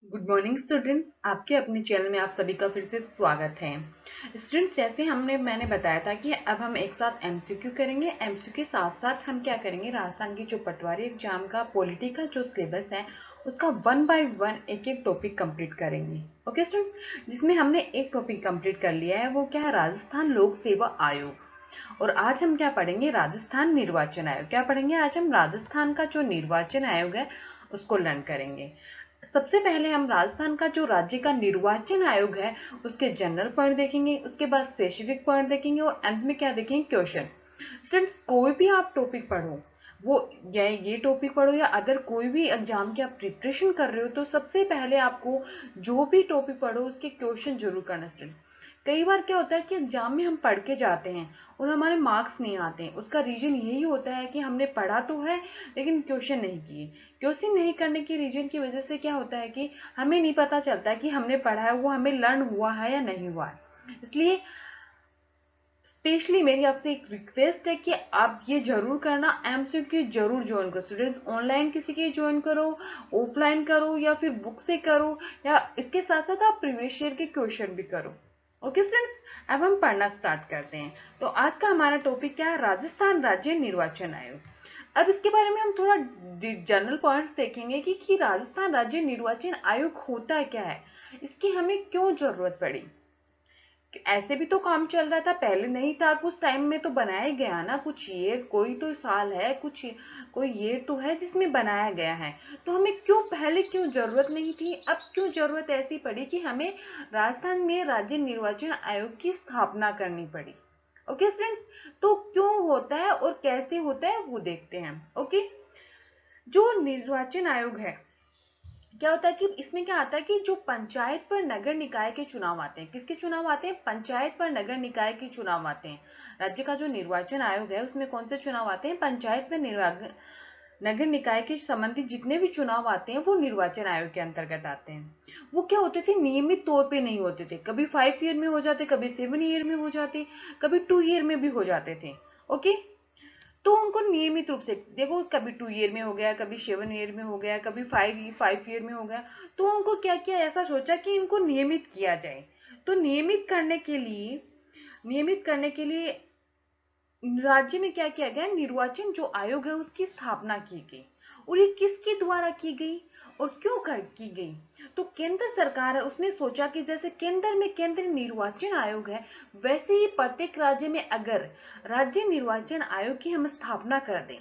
Good morning students, आपके अपने channel में आप सभी का फिर से स्वागत है। स्टूडेंट्स, जैसे मैंने बताया था कि अब हम एक साथ एमसीक्यू करेंगे। एमसीक्यू के साथ साथ हम क्या करेंगे, राजस्थान की जो पटवारी एग्जाम का पॉलिटी का जो सिलेबस है उसका 1 बाय 1 एक एक टॉपिक कंप्लीट करेंगे। ओके स्टूडेंट्स, जिसमें हमने एक टॉपिक कंप्लीट कर लिया है, वो क्या है, राजस्थान लोक सेवा आयोग। और आज हम क्या पढ़ेंगे, राजस्थान निर्वाचन आयोग। क्या पढ़ेंगे आज हम, राजस्थान का जो निर्वाचन आयोग है उसको लर्न करेंगे। सबसे पहले हम राजस्थान का जो राज्य का निर्वाचन आयोग है उसके जनरल पॉइंट देखेंगे, उसके बाद स्पेसिफिक पॉइंट देखेंगे और अंत में क्या देखेंगे, क्वेश्चन। स्टूडेंट्स, कोई भी आप टॉपिक पढ़ो, वो ये टॉपिक पढ़ो या अगर कोई भी एग्जाम की आप प्रिपरेशन कर रहे हो, तो सबसे पहले आपको जो भी टॉपिक पढ़ो उसके क्वेश्चन जरूर करना। स्टूडेंट, कई बार क्या होता है कि एग्जाम में हम पढ़ के जाते हैं और हमारे मार्क्स नहीं आते हैं। उसका रीजन यही होता है कि हमने पढ़ा तो है लेकिन क्वेश्चन नहीं किए। क्वेश्चन नहीं करने के रीजन की वजह से क्या होता है कि हमें नहीं पता चलता कि हमने पढ़ा है वो हमें लर्न हुआ है या नहीं हुआ है। इसलिए स्पेशली मेरी आपसे एक रिक्वेस्ट है कि आप ये जरूर करना, एमसीक्यू जरूर ज्वाइन करो। स्टूडेंट्स, ऑनलाइन किसी के ज्वाइन करो, ऑफलाइन करो या फिर बुक से करो, या इसके साथ साथ आप प्रीवियस ईयर के क्वेश्चन भी करो। ओके स्टूडेंट्स, अब हम पढ़ना स्टार्ट करते हैं। तो आज का हमारा टॉपिक क्या है, राजस्थान राज्य निर्वाचन आयोग। अब इसके बारे में हम थोड़ा जनरल पॉइंट्स देखेंगे कि राजस्थान राज्य निर्वाचन आयोग होता क्या है, इसकी हमें क्यों जरूरत पड़ी। ऐसे भी तो काम चल रहा था, पहले नहीं था, कुछ टाइम में तो बनाया गया ना, कुछ ईयर, कोई तो साल है, कुछ कोई ईयर तो है जिसमें बनाया गया है। तो हमें क्यों पहले क्यों जरूरत नहीं थी, अब क्यों जरूरत ऐसी पड़ी कि हमें राजस्थान में राज्य निर्वाचन आयोग की स्थापना करनी पड़ी। ओके स्टूडेंट्स, तो क्यों होता है और कैसे होता है वो देखते हैं। ओके, जो निर्वाचन आयोग है, क्या होता है कि इसमें क्या आता है कि जो पंचायत पर नगर निकाय के चुनाव आते हैं, किसके चुनाव आते हैं, पंचायत पर नगर निकाय के चुनाव आते हैं। राज्य का जो निर्वाचन आयोग है उसमें कौन से चुनाव आते हैं, पंचायत पर नगर निकाय के संबंधित जितने भी चुनाव आते हैं वो निर्वाचन आयोग के अंतर्गत आते हैं। वो क्या होते थे, नियमित तौर पे नहीं होते थे, कभी 5 ईयर में हो जाते, कभी 7 ईयर में हो जाते, कभी 2 ईयर में भी हो जाते थे। ओके, तो उनको नियमित रूप से देखो, कभी 2 ईयर में हो गया, कभी 7 ईयर में हो गया, कभी 5 ईयर में हो गया। तो उनको क्या किया, ऐसा सोचा कि इनको नियमित किया जाए। तो नियमित करने के लिए राज्य में क्या किया गया, निर्वाचन जो आयोग है उसकी स्थापना की गई। और ये किसके द्वारा की गई और क्यों कर की गई, तो केंद्र सरकार है उसने सोचा कि जैसे केंद्र में केंद्रीय निर्वाचन आयोग है, वैसे ही प्रत्येक राज्य में अगर राज्य निर्वाचन आयोग की हम स्थापना कर दें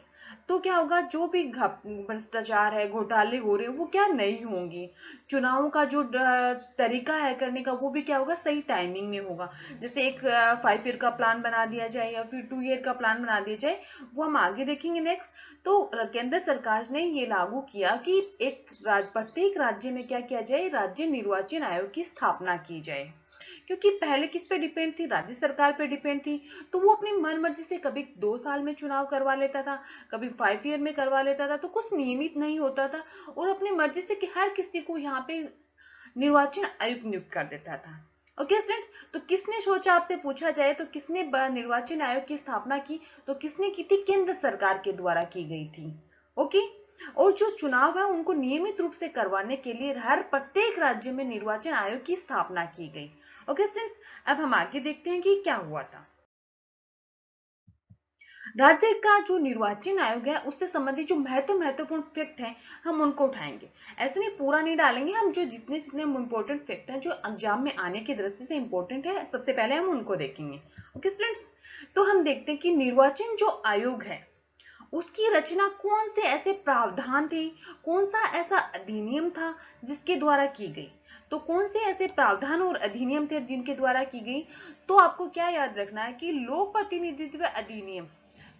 तो क्या होगा, जो भी भ्रष्टाचार है, घोटाले हो रहे हैं, वो क्या नहीं होंगे। चुनावों का जो तरीका है करने का वो भी क्या होगा, सही टाइमिंग में होगा। जैसे एक 5 ईयर का प्लान बना दिया जाए या फिर 2 ईयर का प्लान बना दिया जाए, वो हम आगे देखेंगे नेक्स्ट। तो केंद्र सरकार ने ये लागू किया कि प्रत्येक राज्य में क्या किया जाए, राज्य निर्वाचन आयोग की स्थापना की जाए। क्योंकि पहले किस पे डिपेंड थी, राज्य सरकार पे डिपेंड थी। तो वो अपनी मन मर्जी से कभी 2 साल में चुनाव करवा लेता था, कभी 5 ईयर में करवा लेता था, तो कुछ नियमित नहीं होता था। और अपनी मर्जी से कि हर किसी को यहाँ पे निर्वाचन आयुक्त नियुक्त कर देता था। ओके फ्रेंड्स, तो किसने सोचा, आपसे पूछा जाए तो किसने निर्वाचन आयोग की स्थापना की, तो किसने की थी, केंद्र सरकार के द्वारा की गई थी। ओके, और जो चुनाव है उनको नियमित रूप से करवाने के लिए हर प्रत्येक राज्य में निर्वाचन आयोग की स्थापना की गई। ओके फ्रेंड्स, अब हम आगे देखते हैं कि क्या हुआ था। राज्य का जो निर्वाचन आयोग है उससे संबंधित जो महत्वपूर्ण फैक्ट हैं हम उनको उठाएंगे। ऐसे नहीं पूरा नहीं डालेंगे, हम जो जितने जितने इंपॉर्टेंट फैक्ट हैं जो एग्जाम में आने की दृष्टि से इंपॉर्टेंट है, सबसे पहले हम उनको देखेंगे। ओके स्टूडेंट्स, तो हम देखते हैं कि निर्वाचन जो आयोग है उसकी रचना कौन से ऐसे प्रावधान थे, कौन सा ऐसा अधिनियम था जिसके द्वारा की गई। तो कौन से ऐसे प्रावधान और अधिनियम थे जिनके द्वारा की गई, तो आपको क्या याद रखना है कि लोक प्रतिनिधित्व अधिनियम।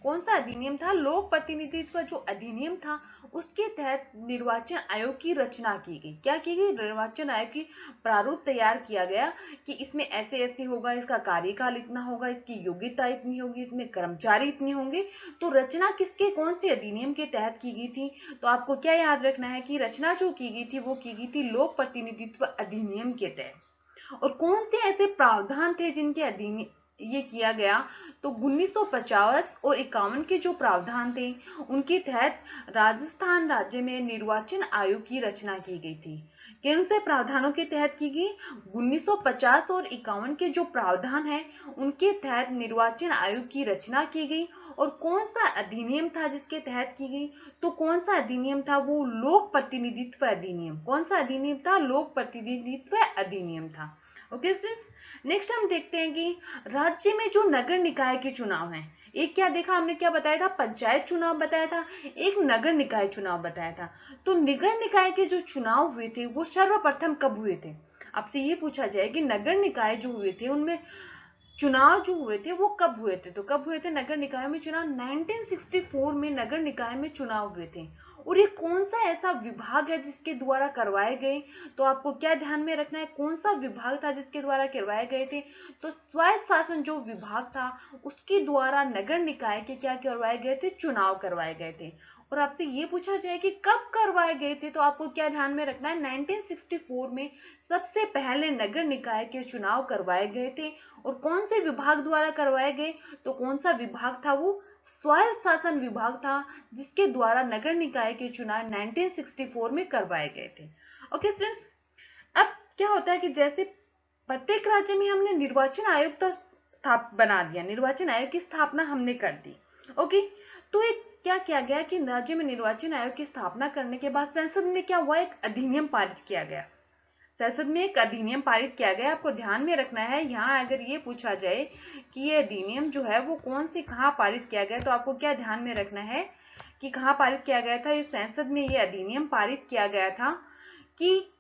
कौन सा अधिनियम था, लोक प्रतिनिधित्व जो अधिनियम था उसके तहत निर्वाचन आयोग की रचना की गई। क्या की गई, निर्वाचन आयोग की प्रारूप तैयार किया गया कि इसमें ऐसे ऐसे होगा, इसका कार्यकाल इतना होगा, इसकी योग्यता इतनी होगी, इसमें कर्मचारी इतने होंगे। तो रचना किसके कौन से अधिनियम के तहत की गई थी, तो आपको क्या याद रखना है कि रचना जो की गई थी वो की गई थी लोक प्रतिनिधित्व अधिनियम के तहत। और कौन से ऐसे प्रावधान थे जिनके ये किया गया, तो 1950 और 51 के जो प्रावधान थे उनके तहत राजस्थान राज्य में निर्वाचन आयोग की रचना की गई थी। किन से प्रावधानों के तहत की गई? 1950 और 51 के जो प्रावधान है उनके तहत निर्वाचन आयोग की रचना की गई। और कौन सा अधिनियम था जिसके तहत की गई? तो कौन सा अधिनियम था? वो लोक प्रतिनिधित्व अधिनियम। कौन सा अधिनियम था? लोक प्रतिनिधित्व अधिनियम था। ओके स्टूडेंट्स, नेक्स्ट हम देखते हैं कि राज्य में जो नगर निकाय के चुनाव हैं, एक क्या देखा हमने, क्या बताया था? पंचायत चुनाव बताया था, एक नगर निकाय चुनाव बताया था। तो नगर निकाय के जो चुनाव हुए थे वो सर्वप्रथम कब हुए थे? आपसे ये पूछा जाए कि नगर निकाय जो हुए थे उनमें चुनाव जो हुए थे वो कब हुए थे? तो कब हुए थे नगर निकाय में चुनाव? 1964 में नगर निकाय में चुनाव हुए थे। और ये कौन सा ऐसा विभाग है जिसके द्वारा करवाए गए? तो आपको क्या ध्यान में रखना है, कौन सा विभाग था जिसके द्वारा करवाए गए थे? तो स्वायत्त शासन जो विभाग था उसके द्वारा नगर निकाय के क्या करवाए गए थे? चुनाव करवाए गए थे। और आपसे ये पूछा जाए कि कब करवाए गए थे, तो आपको क्या ध्यान में रखना है? 1964 में सबसे पहले नगर निकाय के चुनाव करवाए गए थे। और कौन से विभाग द्वारा करवाए गए? तो कौन सा विभाग था? वो स्वायत्त शासन विभाग था जिसके द्वारा नगर निकाय के चुनाव 1964 में करवाए गए थे। ओके स्टूडेंट्स, अब क्या होता है कि जैसे प्रत्येक राज्य में हमने निर्वाचन आयोग तो बना दिया, निर्वाचन आयोग की स्थापना हमने कर दी। ओके, तो एक क्या किया गया कि राज्य में निर्वाचन आयोग की स्थापना करने के बाद संसद में क्या हुआ? एक अधिनियम पारित किया गया। संसद में एक अधिनियम पारित किया गया। आपको ध्यान में रखना है, यहाँ अगर ये पूछा जाए कि ये अधिनियम जो है वो कौन से कहाँ पारित किया गया, तो आपको क्या ध्यान में रखना है कि कहाँ पारित किया गया था? इस संसद में ये अधिनियम पारित किया गया था कि,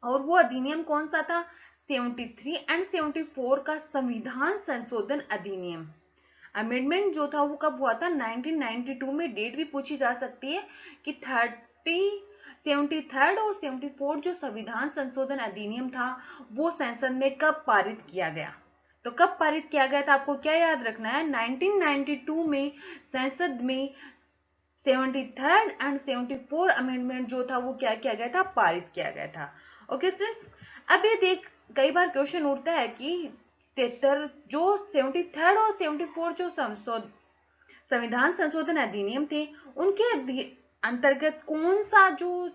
और वो अधिनियम कौन सा था? 73 एंड 74 का संविधान संशोधन अधिनियम। अमेंडमेंट जो था वो कब हुआ था? 1992 में। डेट भी पूछी जा सकती है कि 73rd और 74 जो संविधान संशोधन अधिनियम था वो संसद में कब पारित किया गया? तो कब पारित किया गया था? आपको क्या याद रखना है? 1992 में संसद में 73rd एंड 74 अमेंडमेंट जो था वो क्या किया गया था? पारित किया गया था। ओके स्टूडेंट्स, अब ये देख, कई बार क्वेश्चन उठता है कि 73 जो 73rd और 74 जो संविधान संशोधन अधिनियम थे उनके अंतर्गत कौन सा जो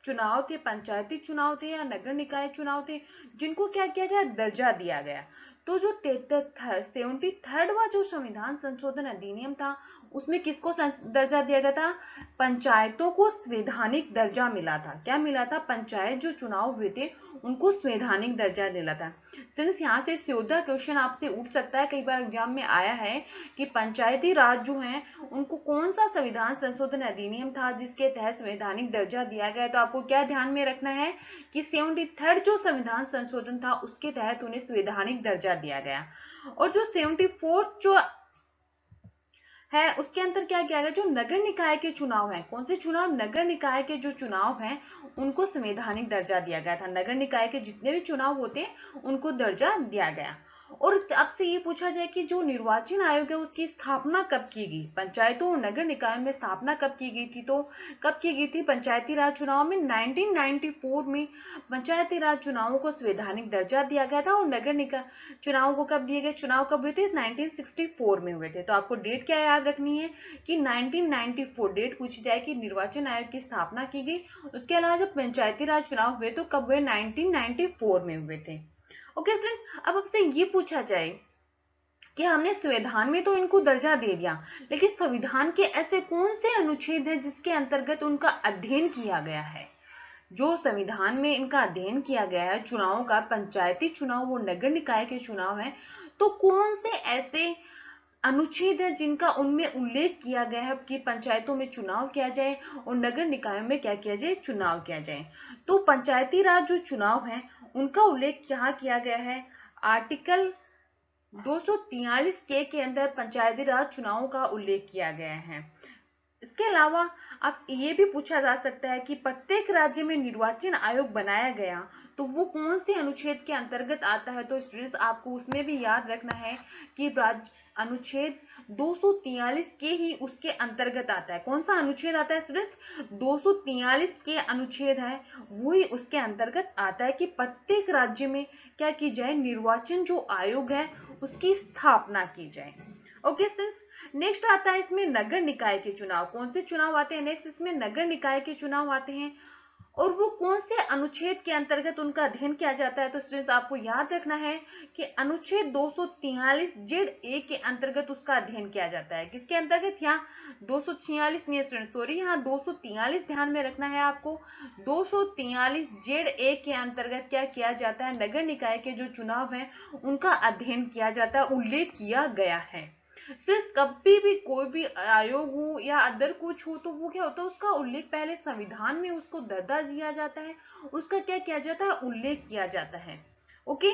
चुनाव थे, पंचायती चुनाव थे या नगर निकाय चुनाव थे, जिनको क्या किया गया? दर्जा दिया गया। तो जो 73वां जो संविधान संशोधन अधिनियम था उसमें किसको दर्जा दिया गया था? पंचायतों को संवैधानिक दर्जा मिला था। क्या मिला था? पंचायत जो चुनाव हुए थे उनको संवैधानिक दर्जा मिला था। सिंस यहाँ से सीधा क्वेश्चन आपसे उठ सकता है, कई बार एग्जाम में आया है कि पंचायती राज जो है उनको कौन सा संविधान संशोधन अधिनियम था जिसके तहत संवैधानिक दर्जा दिया गया? तो आपको क्या ध्यान में रखना है कि 73rd जो संविधान संशोधन था उसके तहत उन्हें संवैधानिक दर्जा दिया गया। और जो 74 जो है उसके अंदर क्या किया गया? जो नगर निकाय के चुनाव हैं, कौन से चुनाव? नगर निकाय के जो चुनाव हैं उनको संवैधानिक दर्जा दिया गया था। नगर निकाय के जितने भी चुनाव होते हैं उनको दर्जा दिया गया। और आपसे ये पूछा जाए कि जो निर्वाचन आयोग है उसकी स्थापना कब की गई? पंचायतों और नगर निकाय में स्थापना कब की गई थी? तो कब की गई थी? पंचायती राज चुनाव में 1994 में पंचायती राज चुनावों को संवैधानिक दर्जा दिया गया था। और नगर निकाय चुनाव को कब दिए गए? चुनाव कब हुए थे? 1964 में हुए थे। तो आपको डेट क्या याद रखनी है कि 1994 डेट पूछी जाए कि निर्वाचन आयोग की स्थापना की गई। उसके अलावा जब पंचायती राज चुनाव हुए तो कब हुए? 1994 में हुए थे। ओके स्टूडेंट, अब आपसे ये पूछा जाए कि हमने संविधान में तो इनको दर्जा दे दिया, लेकिन संविधान के ऐसे कौन से अनुच्छेद हैं जिसके अंतर्गत उनका अध्ययन किया गया है? जो संविधान में इनका अध्ययन किया गया है चुनावों का, पंचायती चुनाव और नगर निकाय के चुनाव हैं, तो कौन से ऐसे अनुच्छेद है जिनका उनमें उल्लेख किया गया है कि पंचायतों में चुनाव किया जाए और नगर निकायों में क्या किया जाए? चुनाव किया जाए। तो पंचायती राज जो चुनाव है उनका उल्लेख यहाँ किया गया है आर्टिकल 243 के अंदर पंचायती राज चुनावों का उल्लेख किया गया है। इसके अलावा अब ये भी पूछा जा सकता है कि प्रत्येक राज्य में निर्वाचन आयोग बनाया गया तो वो कौन से अनुच्छेद के अंतर्गत आता है। तो स्टूडेंट्स आपको उसमें भी याद रखना है कि राज्य अनुच्छेद 243 के ही उसके अंतर्गत आता है। कौन सा अनुच्छेद आता है स्टूडेंट्स? 243 के अनुच्छेद है, वही उसके अंतर्गत आता है कि प्रत्येक राज्य में क्या की जाए, निर्वाचन जो आयोग है उसकी स्थापना की जाए। ओके स्टूडेंट्स, नेक्स्ट आता है इसमें नगर निकाय के चुनाव। कौन से चुनाव आते हैं? नेक्स्ट इसमें नगर निकाय के चुनाव आते हैं और वो कौन से अनुच्छेद के अंतर्गत उनका अध्ययन किया जाता है। तो स्टूडेंट्स आपको याद रखना है कि अनुच्छेद 243 जेड ए के अंतर्गत उसका अध्ययन किया जाता है। किसके अंतर्गत? यहाँ 246 नहीं स्टूडेंट, सॉरी, यहाँ 243 ध्यान में रखना है आपको। 243 जेड ए के अंतर्गत क्या किया जाता है? नगर निकाय के जो चुनाव है उनका अध्ययन किया जाता है, उल्लेख किया गया है। सिर्फ कभी भी कोई भी आयोग हो या अदर कुछ हो तो वो क्या होता है, उसका उल्लेख पहले संविधान में उसको दर्जा दिया जाता है, उसका क्या किया जाता है? उल्लेख किया जाता है। ओके,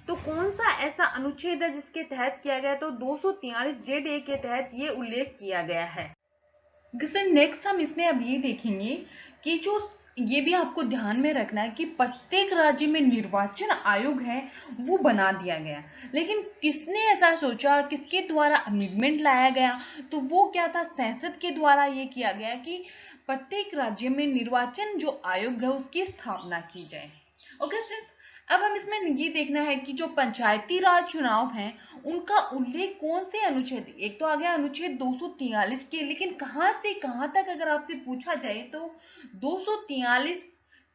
तो कौन सा ऐसा अनुच्छेद है जिसके तहत किया गया? तो 243 जेड ए के तहत ये उल्लेख किया गया है। नेक्स्ट हम इसमें अब ये देखेंगे कि जो ये भी आपको ध्यान में रखना है कि प्रत्येक राज्य में निर्वाचन आयोग है वो बना दिया गया, लेकिन किसने ऐसा सोचा, किसके द्वारा अमेंडमेंट लाया गया? तो वो क्या था? संसद के द्वारा ये किया गया कि प्रत्येक राज्य में निर्वाचन जो आयोग है उसकी स्थापना की जाए। ओके स्टूडेंट्स, अब हम इसमें ये देखना है कि जो पंचायती राज चुनाव हैं उनका उल्लेख कौन से अनुच्छेद, एक तो आ गया अनुच्छेद 243 के, लेकिन कहां से कहां तक अगर आपसे पूछा जाए तो 243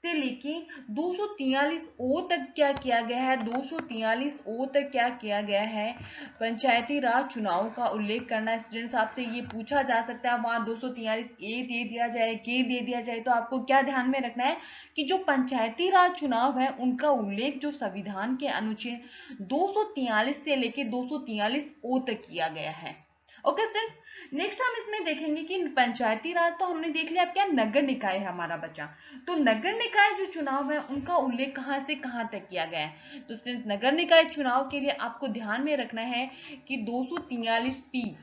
से लेके 243 ओ तक क्या किया गया है? 243 ओ तक क्या किया गया है? पंचायती राज चुनाव का उल्लेख करना। स्टूडेंट्स आपसे ये पूछा जा सकता है, वहां 243 ए दे दिया जाए, के दे दिया जाए, तो आपको क्या ध्यान में रखना है कि जो पंचायती राज चुनाव है उनका उल्लेख जो संविधान के अनुच्छेद 243 से लेके 243 ओ तक किया गया है। ओके स्टूडेंट्स, नेक्स्ट हम इसमें देखेंगे कि पंचायती राज तो हमने देख लिया, अब क्या नगर निकाय है हमारा बचा। तो नगर निकाय जो चुनाव है उनका उल्लेख कहां से कहां तक किया गया है? तो स्टूडेंट्स नगर निकाय चुनाव के लिए आपको ध्यान में रखना है कि 243 पी,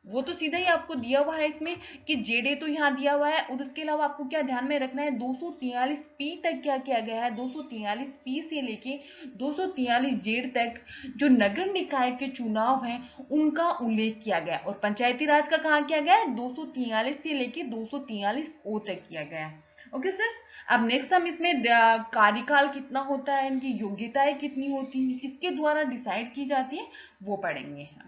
वो तो सीधा ही आपको दिया हुआ है इसमें कि जेडे तो यहाँ दिया हुआ है, और उसके अलावा आपको क्या ध्यान में रखना है, 243 पी तक क्या किया गया है? 243 पी से लेके 243 जेड तक जो नगर निकाय के चुनाव हैं उनका उल्लेख किया गया, और पंचायती राज का कहाँ किया गया है? 243 से लेके 243 ओ तक किया गया है। ओके सर, अब नेक्स्ट हम इसमें कार्यकाल कितना होता है, इनकी योग्यताएं कितनी होती है, किसके द्वारा डिसाइड की जाती है, वो पढ़ेंगे हम।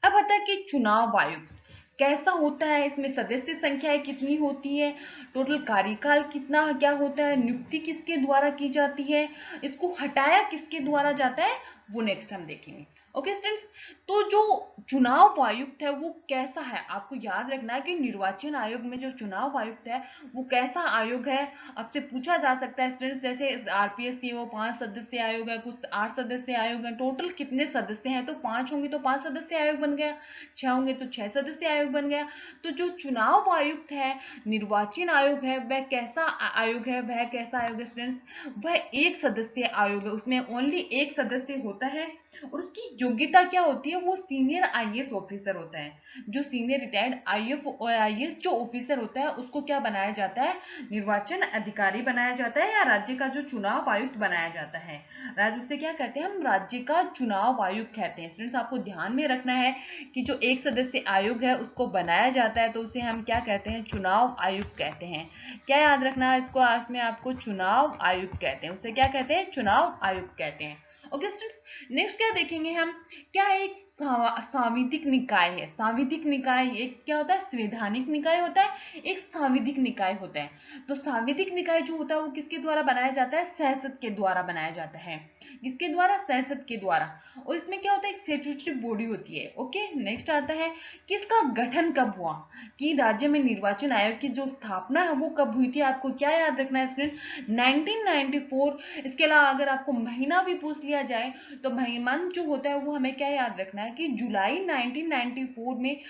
अब आता है कि चुनाव आयुक्त कैसा होता है, इसमें सदस्य संख्याएं कितनी होती है, टोटल कार्यकाल कितना क्या होता है, नियुक्ति किसके द्वारा की जाती है, इसको हटाया किसके द्वारा जाता है, वो नेक्स्ट हम देखेंगे। ओके स्टूडेंट्स, तो जो चुनाव आयुक्त है वो कैसा है, आपको याद रखना है कि निर्वाचन आयोग में जो चुनाव आयुक्त है वो कैसा आयोग है, आपसे पूछा जा सकता है स्टूडेंट्स। जैसे आरपीएससी वो 5 सदस्य आयोग है, कुछ 8 सदस्य आयोग है, टोटल कितने सदस्य हैं? तो 5 होंगे तो 5 सदस्य आयोग बन गया, 6 होंगे तो 6 सदस्य आयोग बन गया। तो जो चुनाव आयुक्त है, निर्वाचन आयोग है, वह कैसा आयोग है, वह कैसा आयोग है स्टूडेंट्स? वह एक सदस्य आयोग है, उसमें ओनली एक सदस्य होता है, और उसकी योग्यता क्या होती है? वो सीनियर आईएएस ऑफिसर होता है। जो सीनियर रिटायर्ड आईएएस जो ऑफिसर होता है उसको क्या बनाया जाता है? निर्वाचन अधिकारी बनाया जाता है, या राज्य का जो चुनाव आयुक्त बनाया जाता है। राज्य से क्या कहते हैं हम? राज्य का चुनाव आयुक्त कहते हैं। स्टूडेंट्स आपको ध्यान में रखना है कि जो एक सदस्य आयोग है उसको बनाया जाता है तो उसे हम क्या कहते हैं? चुनाव आयुक्त कहते हैं। क्या याद रखना है इसको? इसमें आपको चुनाव आयुक्त कहते हैं, उसे क्या कहते हैं? चुनाव आयुक्त कहते हैं। ओके स्टूडेंट्स, नेक्स्ट क्या देखेंगे हम? क्या एक सांविधिक निकाय है। सांविधिक निकाय एक क्या होता है? संवैधानिक निकाय होता है, एक सांविधिक निकाय होता है। तो सांविधिक निकाय जो होता है वो किसके द्वारा बनाया जाता है? संसद के द्वारा बनाया जाता है। किसके द्वारा? संसद के द्वारा। और इसमें क्या होता है? एक स्टैट्यूटरी बॉडी होती है। ओके, नेक्स्ट आता है किसका गठन कब हुआ, कि राज्य में निर्वाचन आयोग की जो स्थापना है वो कब हुई थी। आपको क्या याद रखना है स्टूडेंट? 1994। इसके अलावा अगर आपको महीना भी पूछ लिया जाए तो मंथ जो होता है वो हमें क्या याद रखना है कि जुलाई 1994 में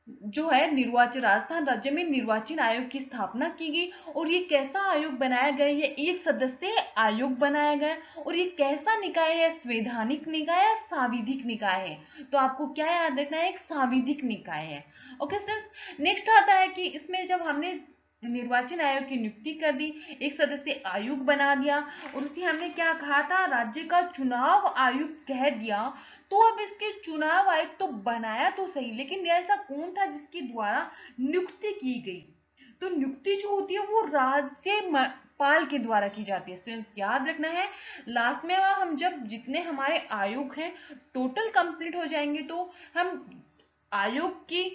जो है निर्वाचन, राजस्थान राज्य में निर्वाचन आयोग की स्थापना की गई। और ये कैसा आयोग बनाया गया? ये एक सदस्यीय आयोग बनाया गया। और ये कैसा निकाय है? संवैधानिक निकाय या सांविधिक निकाय है? तो आपको क्या याद रखना है? एक सांविधिक निकाय है। Okay sir. नेक्स्ट आता है कि इसमें जब हमने निर्वाचन आयोग की नियुक्ति कर दी, एक सदस्य आयोग बना दिया, और उसे हमने क्या कहा था? राज्य का चुनाव आयुक्त कह दिया। तो अब इसके चुनाव आयुक्त तो बनाया तो सही, लेकिन ऐसा कौन था जिसके द्वारा नियुक्ति की गई? तो नियुक्ति जो होती है वो राज्यपाल के द्वारा की जाती है। स्टूडेंट्स याद रखना है, लास्ट में हम जब जितने हमारे आयोग हैं टोटल कंप्लीट हो जाएंगे, तो हम आयोग की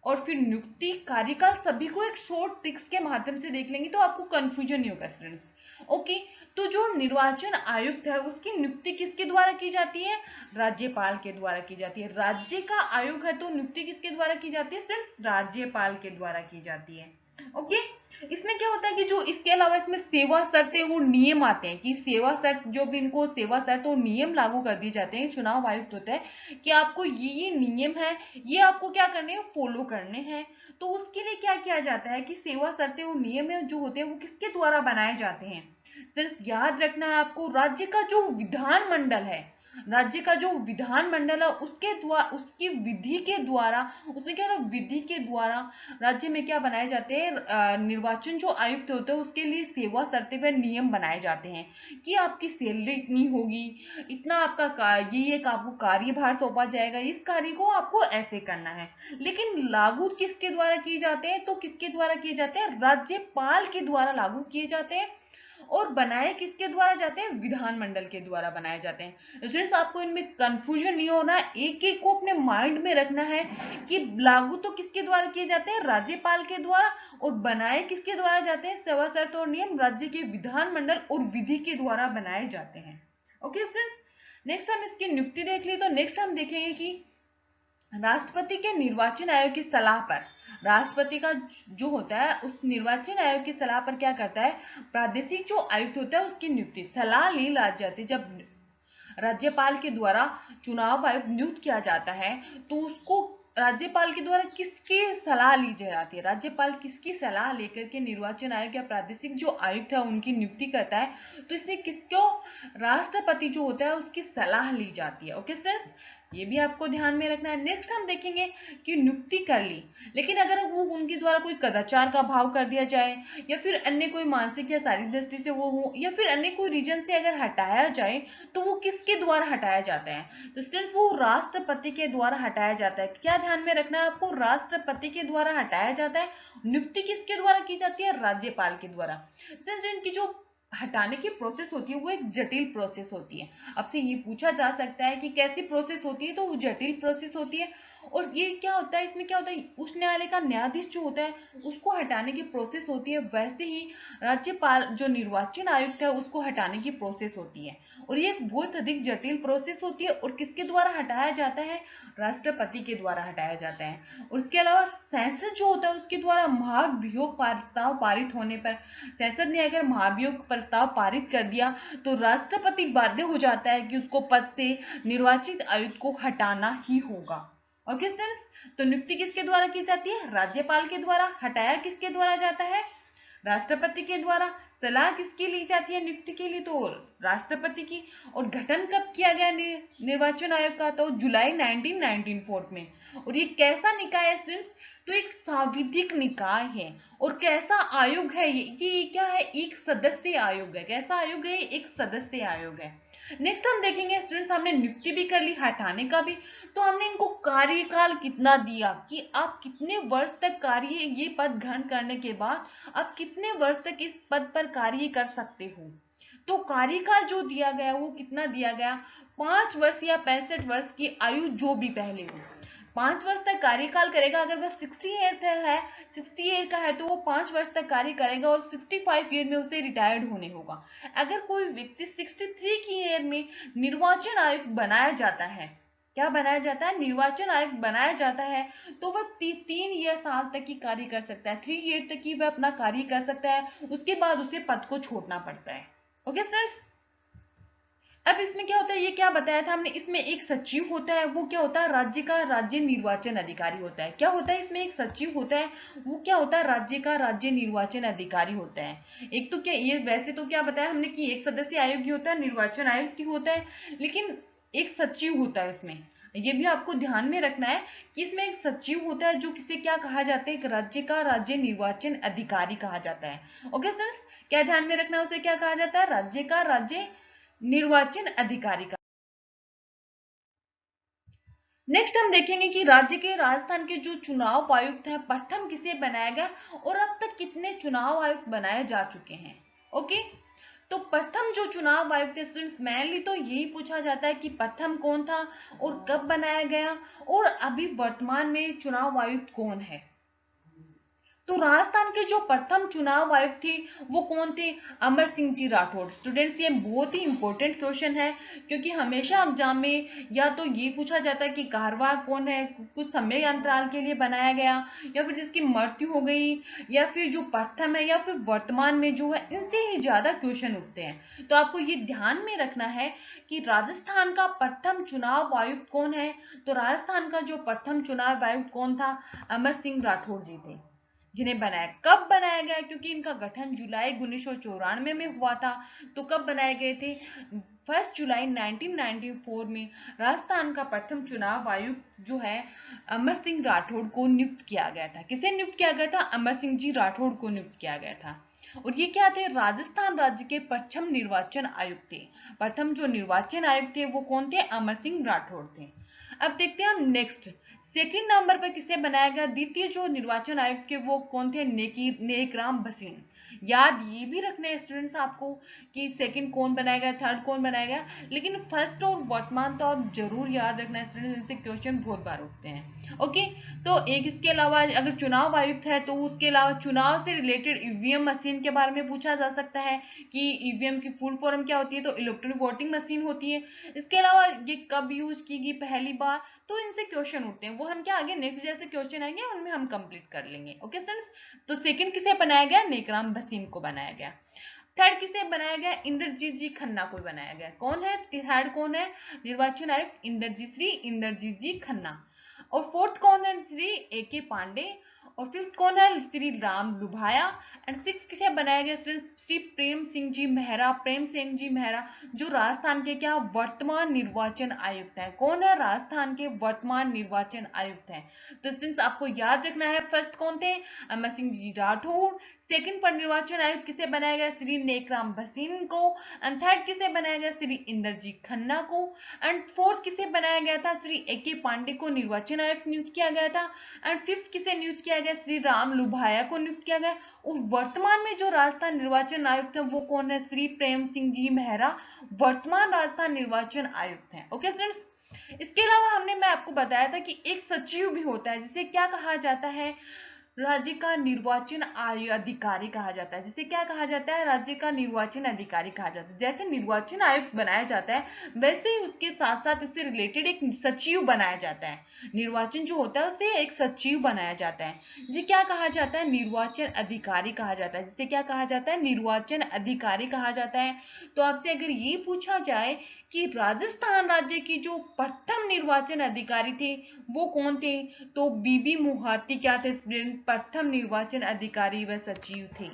और फिर नियुक्ति, कार्यकाल सभी को एक शॉर्ट ट्रिक्स के माध्यम से देख लेंगे, तो आपको कंफ्यूजन नहीं होगा स्टूडेंट्स। ओके। तो जो निर्वाचन आयुक्त है उसकी नियुक्ति किसके द्वारा की जाती है? राज्यपाल के द्वारा की जाती है। राज्य का आयोग है तो नियुक्ति किसके द्वारा की जाती है? सिर्फ राज्यपाल के द्वारा की जाती है। ओके। इसमें क्या होता है कि जो इसके अलावा इसमें सेवा शर्तें वो नियम आते हैं, कि सेवा शर्त जो भी इनको सेवा शर्त और नियम लागू कर दिए जाते हैं, चुनाव आयुक्त होता है कि आपको ये नियम है, ये आपको क्या करने हैं? फॉलो करने हैं। तो उसके लिए क्या किया जाता है कि सेवा शर्तें और नियम जो होते हैं वो किसके द्वारा बनाए जाते हैं? सिर्फ याद रखना है आपको, राज्य का जो विधानमंडल है, राज्य का जो विधानमंडल है उसके द्वारा, उसकी विधि के द्वारा, उसमें क्या होता है? विधि के द्वारा राज्य में क्या बनाए जाते हैं? निर्वाचन जो आयुक्त होते हैं उसके लिए सेवा शर्तें व नियम बनाए जाते हैं कि आपकी सैलरी इतनी होगी, इतना आपका ये एक आपको कार्यभार सौंपा जाएगा, इस कार्य को आपको ऐसे करना है। लेकिन लागू किसके द्वारा किए जाते हैं? तो किसके द्वारा किए जाते हैं? राज्यपाल के द्वारा लागू किए जाते हैं। और बनाए किसके द्वारा जाते हैं? विधानमंडल के द्वारा बनाए जाते हैं। स्टूडेंट्स आपको इनमें कंफ्यूजन नहीं होना, एक एक को अपने माइंड में रखना है कि लागू तो किसके द्वारा किए जाते हैं? राज्यपाल के द्वारा। और बनाए किसके द्वारा जाते हैं? सेवा शर्त और नियम राज्य के विधानमंडल और विधि के द्वारा बनाए जाते हैं। Okay students. नेक्स्ट हम इसकी नियुक्ति देख ली, तो नेक्स्ट हम देखेंगे कि राष्ट्रपति के निर्वाचन आयोग की सलाह पर, राष्ट्रपति का जो होता है उस निर्वाचन आयोग की सलाह पर क्या करता है? प्रादेशिक जो आयुक्त होता है उसकी नियुक्ति, सलाह ली जाती है। जब राज्यपाल के द्वारा चुनाव आयुक्त नियुक्त किया जाता है तो उसको राज्यपाल के द्वारा किसकी सलाह ली जाती है? राज्यपाल किसकी सलाह लेकर के निर्वाचन आयोग या प्रादेशिक जो आयुक्त है उनकी नियुक्ति करता है? तो इसमें किसको? राष्ट्रपति जो होता है उसकी सलाह ली जाती है। ओके सर, ये भी आपको ध्यान में रखना है। नेक्स्ट हम देखेंगे कि नियुक्ति कर ली, लेकिन अगर वो उनके द्वारा कोई कदाचार का भाव कर दिया जाए, या फिर अन्य कोई मानसिक या शारीरिक दृष्टि से वो हो, या फिर अन्य कोई रीजन से अगर हटाया जाए, तो वो किसके द्वारा हटाया जाता है? तो स्टूडेंट्स वो राष्ट्रपति के द्वारा हटाया जाता है। क्या ध्यान में रखना है आपको? राष्ट्रपति के द्वारा हटाया जाता है। नियुक्ति किसके द्वारा की जाती है? राज्यपाल के द्वारा। स्टूडेंट्स इनकी जो हटाने की प्रोसेस होती है वो एक जटिल प्रोसेस होती है। आपसे ये पूछा जा सकता है कि कैसी प्रोसेस होती है, तो वो जटिल प्रोसेस होती है। और ये क्या होता है, इसमें क्या होता है? उच्च न्यायालय का न्यायाधीश जो होता है उसको हटाने की प्रोसेस होती है, वैसे ही राज्यपाल जो निर्वाचन आयुक्त है उसको हटाने की प्रोसेस होती है। और ये बहुत अधिक जटिल प्रोसेस होती है। और किसके द्वारा हटाया जाता है? राष्ट्रपति के द्वारा हटाया जाता है। और इसके अलावा संसद जो होता है उसके द्वारा महाभियोग प्रस्ताव पारित होने पर, संसद ने अगर महाभियोग प्रस्ताव पारित कर दिया तो राष्ट्रपति बाध्य हो जाता है कि उसको पद से निर्वाचित आयुक्त को हटाना ही होगा। ओके फ्रेंड्स, तो नियुक्ति किसके द्वारा की जाती है? राज्यपाल के द्वारा। हटाया किसके द्वारा जाता है? राष्ट्रपति के द्वारा। सलाह किसकी ली जाती है नियुक्ति के लिए? तो राष्ट्रपति की। और गठन कब किया गया निर्वाचन आयोग का? तो जुलाई 1994 में। और ये कैसा निकाय है स्टूडेंट्स? तो एक सांविधिक निकाय है। और कैसा आयोग है ये क्या है? एक सदस्य आयोग है। कैसा आयोग है? एक सदस्य आयोग है। नेक्स्ट हम देखेंगे स्टूडेंट्स, हमने नियुक्ति भी कर ली, हटाने का भी। तो हमने इनको कार्यकाल कितना दिया कि आप कितने वर्ष तक कार्य, ये पद ग्रहण करने के बाद आप कितने वर्ष तक इस पद पर कार्य कर सकते हो? तो कार्यकाल जो दिया गया वो कितना दिया गया? 5 वर्ष या 65 वर्ष की आयु जो भी पहले हो, 5 वर्ष तक कार्यकाल करेगा। अगर वह 60 ईयर का है तो वो 5 वर्ष तक कार्य करेगा और 65 ईयर में उसे रिटायर्ड होने होगा। अगर कोई व्यक्ति 63 की ईयर में निर्वाचन आयुक्त बनाया जाता है, क्या बनाया जाता है? निर्वाचन आयुक्त बनाया जाता है, तो वह 3 साल तक की कार्य कर सकता है। 3 ईयर तक की वह अपना कार्य कर सकता है, उसके बाद उसे पद को छोड़ना पड़ता है। Okay friends. अब इसमें क्या होता है, ये क्या बताया था हमने, इसमें एक सचिव होता है, वो क्या होता है, राज्य का राज्य निर्वाचन अधिकारी होता है। क्या होता है इसमें, एक सचिव होता है, वो क्या होता है, राज्य का राज्य निर्वाचन अधिकारी होता है। एक तो क्या ये, वैसे तो क्या बताया हमने कि एक सदस्य आयोग ही होता है, निर्वाचन आयोग ही होता है, लेकिन एक सचिव होता है इसमें। ये भी आपको ध्यान में रखना है कि इसमें एक सचिव होता है, जो किसे क्या कहा जाता है, एक राज्य का राज्य निर्वाचन अधिकारी कहा जाता है। ओके स्टूडेंट्स, क्या ध्यान में रखना है, उसे क्या कहा जाता है, राज्य का राज्य निर्वाचन अधिकारी का। नेक्स्ट हम देखेंगे कि राज्य के राजस्थान के जो चुनाव आयुक्त है, प्रथम किसे बनाया गया और अब तक कितने चुनाव आयुक्त बनाए जा चुके हैं। ओके, तो प्रथम जो चुनाव आयुक्त है स्टूडेंट्स, मेनली तो यही पूछा जाता है कि प्रथम कौन था और कब बनाया गया, और अभी वर्तमान में चुनाव आयुक्त कौन है। तो राजस्थान के जो प्रथम चुनाव आयुक्त थे वो कौन थे, अमर सिंह जी राठौड़। स्टूडेंट्स ये बहुत ही इंपॉर्टेंट क्वेश्चन है, क्योंकि हमेशा एग्जाम में या तो ये पूछा जाता है कि कार्यवाह कौन है, कुछ समय अंतराल के लिए बनाया गया, या फिर जिसकी मृत्यु हो गई, या फिर जो प्रथम है, या फिर वर्तमान में जो है, इनसे ही ज्यादा क्वेश्चन उठते हैं। तो आपको ये ध्यान में रखना है कि राजस्थान का प्रथम चुनाव आयुक्त कौन है। तो राजस्थान का जो प्रथम चुनाव आयुक्त कौन था, अमर सिंह राठौड़ जी थे, जिन्हें बनाया, कब बनाया गया, क्योंकि इनका गठन जुलाई 1994 में हुआ था। तो कब बनाए गए थे, 1 जुलाई 1994 में राजस्थान का प्रथम चुनाव आयुक्त जो है अमर सिंह राठौड़ को नियुक्त किया गया था। किसे नियुक्त किया गया था, अमर सिंह जी राठौड़ को नियुक्त किया गया था। और ये क्या थे, राजस्थान राज्य के प्रथम निर्वाचन आयुक्त थे। प्रथम जो निर्वाचन आयुक्त थे वो कौन थे, अमर सिंह राठौड़ थे। अब देखते हैं हम नेक्स्ट, सेकंड नंबर पर किसे बनाया गया, द्वितीय जो निर्वाचन आयुक्त के वो कौन थे, नेकराम भसीन। याद ये भी रखना है स्टूडेंट्स आपको कि सेकंड कौन बनाया गया, थर्ड कौन बनाया गया, लेकिन फर्स्ट और वर्तमान तो आप जरूर याद रखना है स्टूडेंट्स, इनसे क्वेश्चन बहुत बार उठते हैं। ओके, तो एक इसके अलावा अगर चुनाव आयुक्त है तो उसके अलावा चुनाव से रिलेटेड ईवीएम मशीन के बारे में पूछा जा सकता है कि ईवीएम की फुल फॉर्म क्या होती है, तो इलेक्ट्रॉनिक वोटिंग मशीन होती है। इसके अलावा ये कब यूज की गई पहली बार, तो इनसे क्वेश्चन उठते हैं, वो हम क्या आगे नेक्स्ट जैसे क्वेश्चन आएंगे उनमें हम कंप्लीट कर लेंगे। ओके स्टूडेंट्स, तो सेकंड किसे बनाया गया, नेकराम भसीन को बनाया गया। थर्ड किसे बनाया गया, इंद्रजीत जी खन्ना को बनाया गया। कौन है थर्ड, कौन है, निर्वाचन आयुक्त इंद्रजीत, श्री इंद्रजीत जी खन्ना। और फोर्थ कौन है, श्री ए के पांडे। और फिफ्थ कौन है, श्री राम लुभाया। एंड सिक्स किसे बनाया गया, श्री प्रेम सिंह जी मेहरा, प्रेम सिंह जी मेहरा, जो राजस्थान के क्या वर्तमान निर्वाचन आयुक्त हैं। कौन है, राजस्थान के वर्तमान निर्वाचन आयुक्त हैं। तो सिंस आपको याद रखना है, फर्स्ट कौन थे, अमर सिंह जी राठौड़। सेकंड पर निर्वाचन आयुक्त किसे बनाया गया, श्री नेकराम भसीन को। एंड थर्ड किसे बनाया गया, श्री इंद्रजीत खन्ना को। एंड फोर्थ किसे बनाया गया था, श्री ए के पांडे को निर्वाचन आयुक्त नियुक्त किया गया था। एंड फिफ्थ किसे नियुक्त किया गया, श्री राम लुभाया को नियुक्त किया गया। और वर्तमान में जो राजस्थान निर्वाचन आयुक्त है वो कौन है, श्री प्रेम सिंह जी मेहरा, वर्तमान राजस्थान निर्वाचन आयुक्त है। ओके स्टूडेंट्स, इसके अलावा हमने मैं आपको बताया था कि एक सचिव भी होता है, जिसे क्या कहा जाता है, राज्य का निर्वाचन अधिकारी कहा जाता है। जिसे क्या कहा जाता है, राज्य का निर्वाचन अधिकारी कहा जाता है। जैसे निर्वाचन आयुक्त बनाया जाता है, वैसे ही उसके साथ साथ इससे रिलेटेड एक सचिव बनाया जाता है। निर्वाचन जो होता है उसे एक सचिव बनाया जाता है, जिसे क्या कहा जाता है, निर्वाचन अधिकारी कहा जाता है। जिसे क्या कहा जाता है, निर्वाचन अधिकारी कहा जाता है। तो आपसे अगर ये पूछा जाए कि राजस्थान राज्य की जो प्रथम निर्वाचन अधिकारी थे वो कौन थे, तो बीबी मोहती क्या थे स्टूडेंट, प्रथम निर्वाचन अधिकारी व सचिव थे।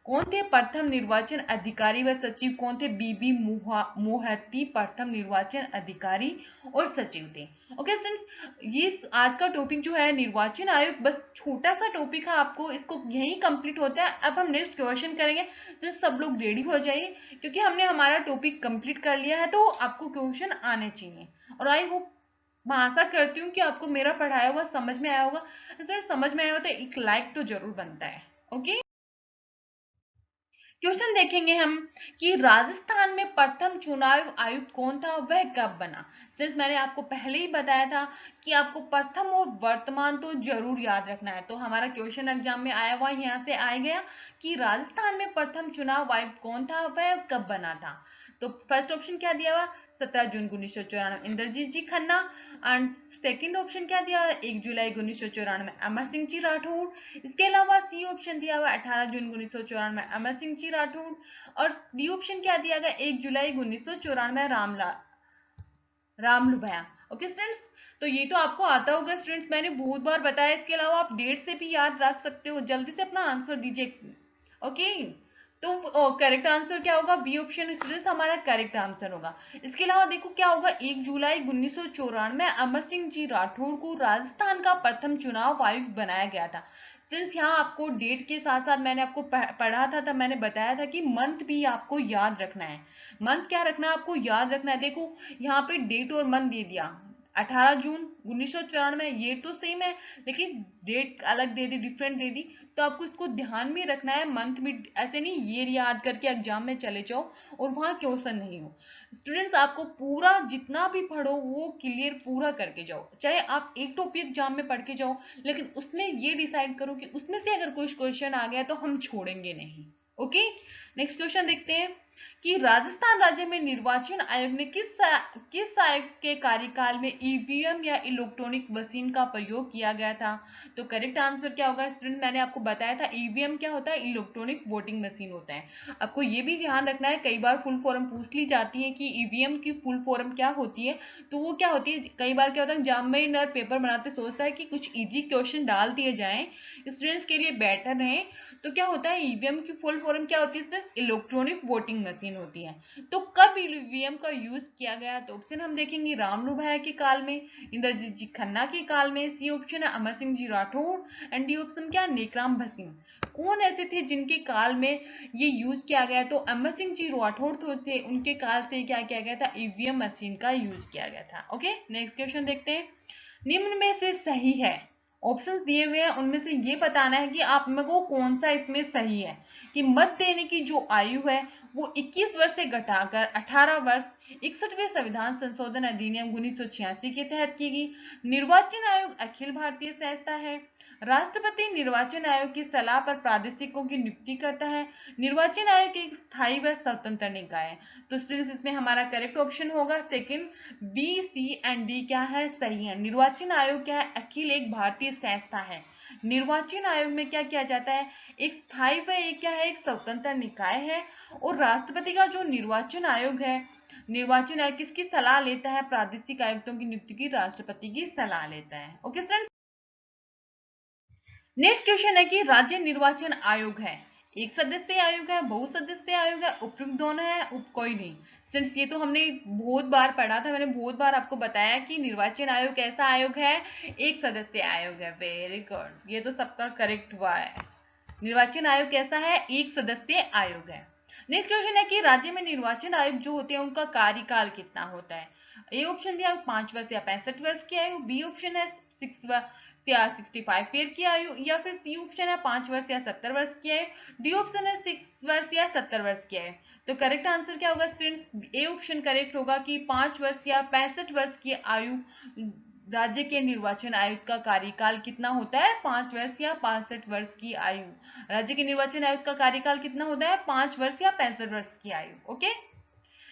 कौन थे प्रथम निर्वाचन अधिकारी व सचिव, कौन थे, बीबी मोहती प्रथम निर्वाचन अधिकारी और सचिव थे। ओके फ्रेंड्स, ये आज का टॉपिक जो है निर्वाचन आयोग, बस छोटा सा टॉपिक है, आपको इसको यही कंप्लीट होता है। अब हम नेक्स्ट क्वेश्चन करेंगे, तो सब लोग रेडी हो जाइए, क्योंकि हमने हमारा टॉपिक कंप्लीट कर लिया है, तो आपको क्वेश्चन आने चाहिए। और आई होप, मैं आशा करती हूँ कि आपको मेरा पढ़ाया हुआ समझ में आया होगा। अगर समझ में आया हो तो एक लाइक तो जरूर बनता है। ओके, क्वेश्चन देखेंगे हम कि राजस्थान में प्रथम चुनाव आयुक्त कौन था, वह कब बना। जैसे मैंने आपको पहले ही बताया था कि आपको प्रथम और वर्तमान तो जरूर याद रखना है। तो हमारा क्वेश्चन एग्जाम में आया हुआ यहाँ से आ गया कि राजस्थान में प्रथम चुनाव आयुक्त कौन था, वह कब बना था। तो फर्स्ट ऑप्शन क्या दिया हुआ, 17 जून 1994 इंद्रजीत जी खन्ना। एंड सेकंड ऑप्शन क्या दिया, 1 जुलाई 1994 अमर सिंह जी राठौड़। इसके अलावा सी ऑप्शन दिया हुआ 18 जून 1994 अमर सिंह जी राठौड़। और डी ऑप्शन क्या दिया गया, 1 जुलाई 1994 राम लुभाया। ओके स्टूडेंट्स, तो ये तो आपको आता होगा स्टूडेंट्स, मैंने बहुत बार बताया। इसके अलावा आप डेट से भी याद रख सकते हो। जल्दी से अपना आंसर दीजिए। ओके, तो करेक्ट आंसर क्या होगा, बी ऑप्शन स्टूडेंट्स हमारा करेक्ट आंसर होगा। इसके अलावा देखो क्या होगा, 1 जुलाई 1994 में अमर सिंह जी राठौड़ को राजस्थान का प्रथम चुनाव आयुक्त बनाया गया था। सिंस यहाँ आपको डेट के साथ साथ मैंने आपको पढ़ा था, तब मैंने बताया था कि मंथ भी आपको याद रखना है। मंथ क्या रखना है, आपको याद रखना है। देखो यहाँ पे डेट और मंथ दे दिया, 18 जून 1994, ये तो सेम है, लेकिन डेट अलग दे दी, डिफरेंट दे दी। तो आपको इसको ध्यान में रखना है। मंथ भी ऐसे नहीं ये याद करके एग्जाम में चले जाओ और वहां क्वेश्चन नहीं हो। स्टूडेंट्स आपको पूरा जितना भी पढ़ो वो क्लियर पूरा करके जाओ। चाहे आप एक टॉपिक एग्जाम में पढ़ के जाओ, लेकिन उसमें ये डिसाइड करो कि उसमें से अगर कोई क्वेश्चन आ गया तो हम छोड़ेंगे नहीं। ओके, नेक्स्ट क्वेश्चन देखते हैं कि राजस्थान राज्य में निर्वाचन आयोग ने किस आयोग के कार्यकाल में ईवीएम या इलेक्ट्रॉनिक मशीन का प्रयोग किया गया था। तो करेक्ट आंसर क्या होगा स्टूडेंट, मैंने आपको बताया था ईवीएम क्या होता है, इलेक्ट्रॉनिक वोटिंग मशीन होता है। आपको ये भी ध्यान रखना है, कई बार फुल फॉर्म पूछ ली जाती है कि ईवीएम की फुल फॉर्म क्या होती है। तो वो क्या होती है, कई बार क्या होता है एग्जामिनर पेपर बनाते सोचता है कि कुछ इजी क्वेश्चन डाल दिए जाएं, स्टूडेंट्स के लिए बेटर है। तो क्या होता है, ईवीएम की फुल फॉर्म क्या होती है सिर्फ, इलेक्ट्रॉनिक वोटिंग मशीन होती है। तो कब ईवीएम का यूज किया गया, तो ऑप्शन हम देखेंगे राम लुभाया के काल में, इंद्रजीत जी खन्ना के काल में, सी ऑप्शन है Amar Singh ji Rathore, and D option क्या, नेकराम भसीन। कौन ऐसे थे जिनके काल में ये यूज किया गया, तो अमर सिंह जी राठौड़ तो थे, उनके काल से क्या किया गया था, ईवीएम मशीन का यूज किया गया था। ओके, नेक्स्ट क्वेश्चन देखते हैं, निम्न में से सही है, ऑप्शंस दिए हुए हैं उनमें से ये बताना है कि आप में को कौन सा इसमें सही है, कि मत देने की जो आयु है वो 21 वर्ष से घटाकर 18 वर्ष 61वें संविधान संशोधन अधिनियम 1986 के तहत की गई। निर्वाचन आयोग अखिल भारतीय संस्था है। राष्ट्रपति निर्वाचन आयोग की सलाह पर प्रादेशिकों की नियुक्ति करता है। निर्वाचन आयोग एक स्थायी व स्वतंत्र निकाय है। तो स्टूडेंट्स इसमें हमारा करेक्ट ऑप्शन होगा second, B C and D क्या है, सही है। निर्वाचन आयोग क्या है, अखिल एक भारतीय संस्था है। निर्वाचन आयोग में क्या किया जाता है, एक स्थायी व एक क्या है, एक स्वतंत्र निकाय है। और राष्ट्रपति का जो निर्वाचन आयोग है, निर्वाचन आयोग किसकी सलाह लेता है, प्रादेशिक आयुक्तों की नियुक्ति की राष्ट्रपति की सलाह लेता है। ओके स्टूडेंट्स, नेक्स्ट क्वेश्चन है कि राज्य निर्वाचन आयोग है, एक सदस्य आयोग है, बहुसदस्य आयोग है, उपयुक्त दोनों है, कोई नहीं। सिंस ये तो हमने बहुत बार पढ़ा था, मैंने बहुत बार आपको बताया कि निर्वाचन आयोग कैसा आयोग है, एक सदस्य आयोग है। वेरी गुड, ये तो सबका करेक्ट हुआ है। निर्वाचन आयोग कैसा है, एक सदस्य आयोग है। नेक्स्ट क्वेश्चन है कि राज्य में निर्वाचन आयोग जो होते हैं उनका कार्यकाल कितना होता है। ए ऑप्शन दिया 5 वर्ष या 65 वर्ष की आयु, बी ऑप्शन है 6 वर्ष या 65 ईयर की आयु, या फिर सी ऑप्शन है 5 वर्ष या 70 वर्ष की आयु, डी ऑप्शन है 6 वर्ष या 70 वर्ष की आयु। तो करेक्ट आंसर क्या होगा स्टूडेंट्स, ए ऑप्शन करेक्ट होगा कि 5 वर्ष या 65 वर्ष की आयु राज्य के निर्वाचन आयुक्त का कार्यकाल कितना होता है, 5 वर्ष या 65 वर्ष की आयु। राज्य के निर्वाचन आयुक्त का कार्यकाल कितना होता है, 5 वर्ष या 65 वर्ष की आयु। ओके,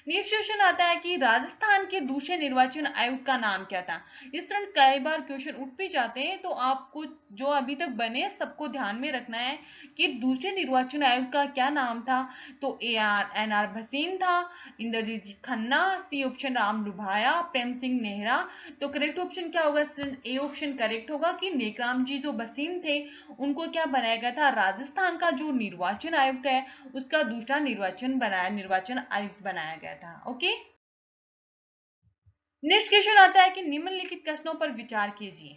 नेक्स्ट क्वेश्चन आता है कि राजस्थान के दूसरे निर्वाचन आयुक्त का नाम क्या था। इस तरह कई बार क्वेश्चन उठ भी जाते हैं, तो आपको जो अभी तक बने सबको ध्यान में रखना है कि दूसरे निर्वाचन आयुक्त का क्या नाम था। तो एन आर भसीन था, इंद्रजीत जी खन्ना, सी ऑप्शन राम लुभाया, प्रेम सिंह नेहरा। तो करेक्ट ऑप्शन क्या होगा, ए ऑप्शन करेक्ट होगा कि नेकराम जी जो भसीन थे उनको क्या बनाया गया था, राजस्थान का जो निर्वाचन आयुक्त है उसका दूसरा निर्वाचन आयुक्त बनाया गया था। ओके, नेक्स्ट क्वेश्चन आता है कि निम्नलिखित प्रश्नों पर विचार कीजिए,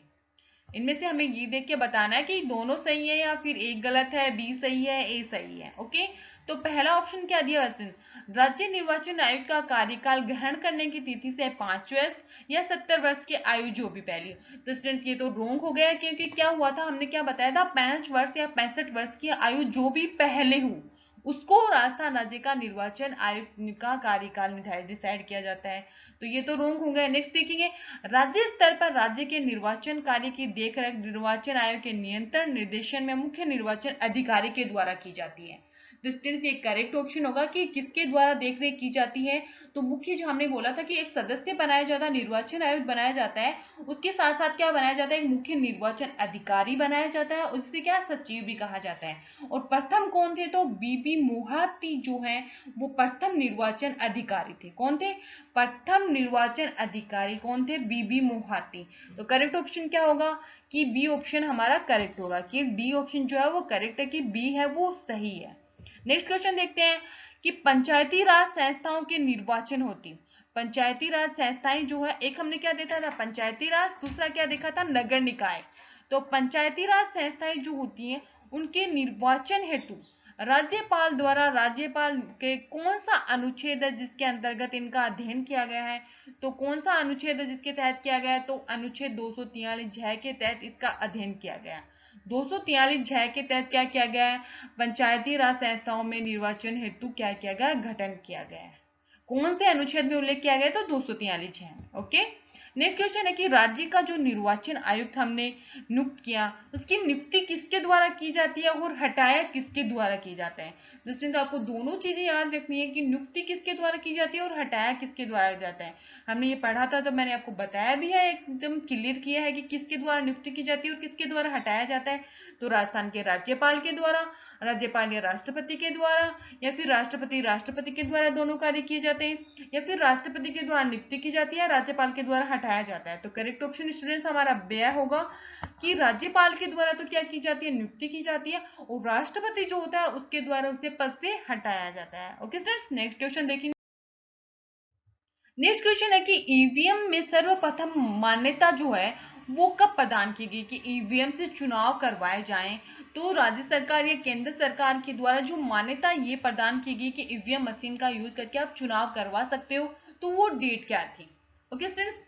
इनमें से हमें ये देख के बताना है कि दोनों सही है या फिर एक गलत है, बी सही है, ए सही है। ओके, तो पहला ऑप्शन क्या दिया, राज्य निर्वाचन आयोग का कार्यकाल ग्रहण करने की तिथि से 5 वर्ष या 70 वर्ष की आयु जो भी पहली। तो स्टूडेंट्स ये तो रॉन्ग हो गया, क्योंकि क्या हुआ था, हमने क्या बताया था, 5 वर्ष या 65 वर्ष की आयु जो भी पहले हो उसको राजस्थान राज्य का निर्वाचन आयोग का कार्यकाल डिसाइड किया जाता है। तो ये तो रोंग हो गया। नेक्स्ट देखेंगे, राज्य स्तर पर राज्य के निर्वाचन कार्य की देखरेख निर्वाचन आयोग के नियंत्रण निर्देशन में मुख्य निर्वाचन अधिकारी के द्वारा की जाती है। तो स्टूडेंट्स ये करेक्ट ऑप्शन होगा कि किसके द्वारा देखरेख की जाती है। तो मुख्य जो हमने बोला था कि एक सदस्य बनाया जाता है, निर्वाचन आयोग बनाया जाता है, उसके साथ साथ क्या बनाया जाता है, एक मुख्य निर्वाचन अधिकारी बनाया जाता है, उससे क्या सचिव भी कहा जाता है। और प्रथम कौन थे, तो बीबी मोहाती जो है वो प्रथम निर्वाचन अधिकारी थे। कौन थे, प्रथम निर्वाचन अधिकारी कौन थे, बीबी मोहाती। तो करेक्ट ऑप्शन क्या होगा कि बी ऑप्शन हमारा करेक्ट होगा, कि डी ऑप्शन जो है वो करेक्ट है, कि बी है वो सही है। नेक्स्ट क्वेश्चन देखते हैं कि पंचायती राज संस्थाओं के निर्वाचन होती, पंचायती राज संस्थाएं जो है, एक हमने क्या देखा था पंचायती राज, दूसरा क्या देखा था नगर निकाय। तो पंचायती राज संस्थाएं जो होती हैं उनके निर्वाचन हेतु राज्यपाल द्वारा, राज्यपाल के कौन सा अनुच्छेद है जिसके अंतर्गत इनका अध्ययन किया गया है, तो कौन सा अनुच्छेद है जिसके तहत किया गया है, तो अनुच्छेद 243 के तहत इसका अध्ययन किया गया है। 243 के तहत क्या किया गया है, पंचायती राज संस्थाओं में निर्वाचन हेतु क्या किया गया, गठन किया गया है। कौन से अनुच्छेद में उल्लेख किया गया, तो 243। ओके। नेक्स्ट क्वेश्चन है कि राज्य का जो निर्वाचन आयुक्त हमने नियुक्त किया, उसकी नियुक्ति किसके द्वारा की जाती है और हटाया किसके द्वारा की जाता है। दोस्तों तो आपको दोनों चीजें याद रखनी है कि नियुक्ति किसके द्वारा की जाती है और हटाया किसके द्वारा जाता है। हमने ये पढ़ा था तो मैंने आपको बताया भी है, एकदम क्लियर किया है कि किसके द्वारा नियुक्ति की जाती है और किसके द्वारा हटाया जाता है। तो राजस्थान के राज्यपाल के द्वारा, राज्यपाल या राष्ट्रपति के द्वारा, या फिर राष्ट्रपति के द्वारा दोनों कार्य किए जाते हैं, या फिर राष्ट्रपति के द्वारा नियुक्ति की जाती है, राज्यपाल के द्वारा हटाया जाता है। तो करेक्ट ऑप्शन स्टूडेंट्स हमारा बी होगा कि राज्यपाल के द्वारा तो क्या की जाती है, नियुक्ति की जाती है, और राष्ट्रपति जो होता है उसके द्वारा उसे पद से हटाया जाता है। ओके स्टूडेंट्स, नेक्स्ट क्वेश्चन देखेंगे। नेक्स्ट क्वेश्चन है कि ईवीएम में सर्वप्रथम मान्यता जो है वो कब प्रदान की गई, कि ईवीएम से चुनाव करवाए जाएं। तो राज्य सरकार या केंद्र सरकार के द्वारा जो मान्यता ये प्रदान की गई कि ईवीएम मशीन का यूज करके आप चुनाव करवा सकते हो, तो वो डेट क्या थी। ओके स्टूडेंट्स,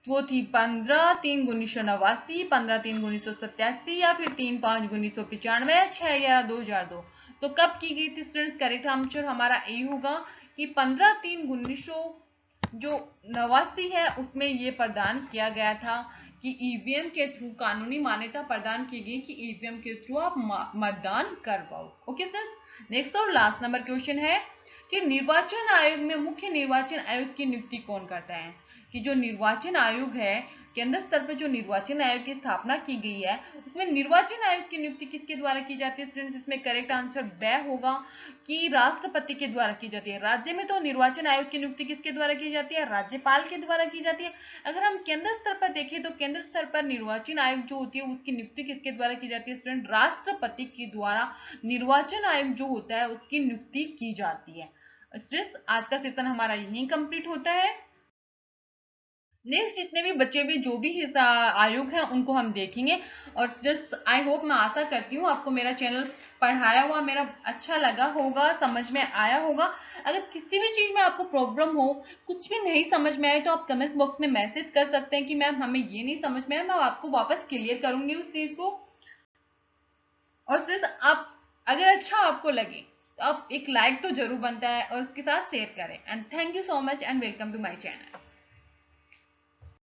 वो थी 15/3/1989, 15/3/1987, या फिर 3/5/1995, या 6/11/2002। तो कब की गई थी स्टूडेंट्स, करेक्ट आंसर हमारा ए होगा कि 15/3/1900 जो नवासी है उसमें ये प्रदान किया गया था कि ईवीएम के थ्रू कानूनी मान्यता प्रदान की गई कि ईवीएम के थ्रू आप मतदान करवाओ। Okay sir. नेक्स्ट और लास्ट नंबर क्वेश्चन है कि निर्वाचन आयोग में मुख्य निर्वाचन आयुक्त की नियुक्ति कौन करता है। कि जो निर्वाचन आयोग है, केंद्र स्तर पर जो निर्वाचन आयोग की स्थापना की गई है, उसमें निर्वाचन आयोग की नियुक्ति किसके द्वारा की जाती है स्टूडेंट्स, इसमें करेक्ट आंसर ब होगा कि राष्ट्रपति के द्वारा की जाती है। राज्य में तो निर्वाचन आयोग की नियुक्ति किसके द्वारा की जाती है, राज्यपाल के द्वारा की जाती है। अगर हम केंद्र स्तर पर देखें तो केंद्र स्तर पर निर्वाचन आयोग जो होती है उसकी नियुक्ति किसके द्वारा की जाती है स्टूडेंट, राष्ट्रपति के द्वारा निर्वाचन आयोग जो होता है उसकी नियुक्ति की जाती है। स्टूडेंट्स आज का सेशन हमारा यहीं कंप्लीट होता है। नेक्स्ट जितने भी बचे हुए जो भी आयोग हैं उनको हम देखेंगे। और जस्ट आई होप, मैं आशा करती हूँ आपको मेरा चैनल पढ़ाया हुआ मेरा अच्छा लगा होगा, समझ में आया होगा। अगर किसी भी चीज में आपको प्रॉब्लम हो, कुछ भी नहीं समझ में आए, तो आप कमेंट बॉक्स में मैसेज कर सकते हैं कि मैम हमें ये नहीं समझ में आया, मैं आपको वापस क्लियर करूंगी उस चीज को। और सिर्फ आप, अगर अच्छा आपको लगे तो आप एक लाइक तो जरूर बनता है और उसके साथ शेयर करें। And thank you so much and welcome to my channel.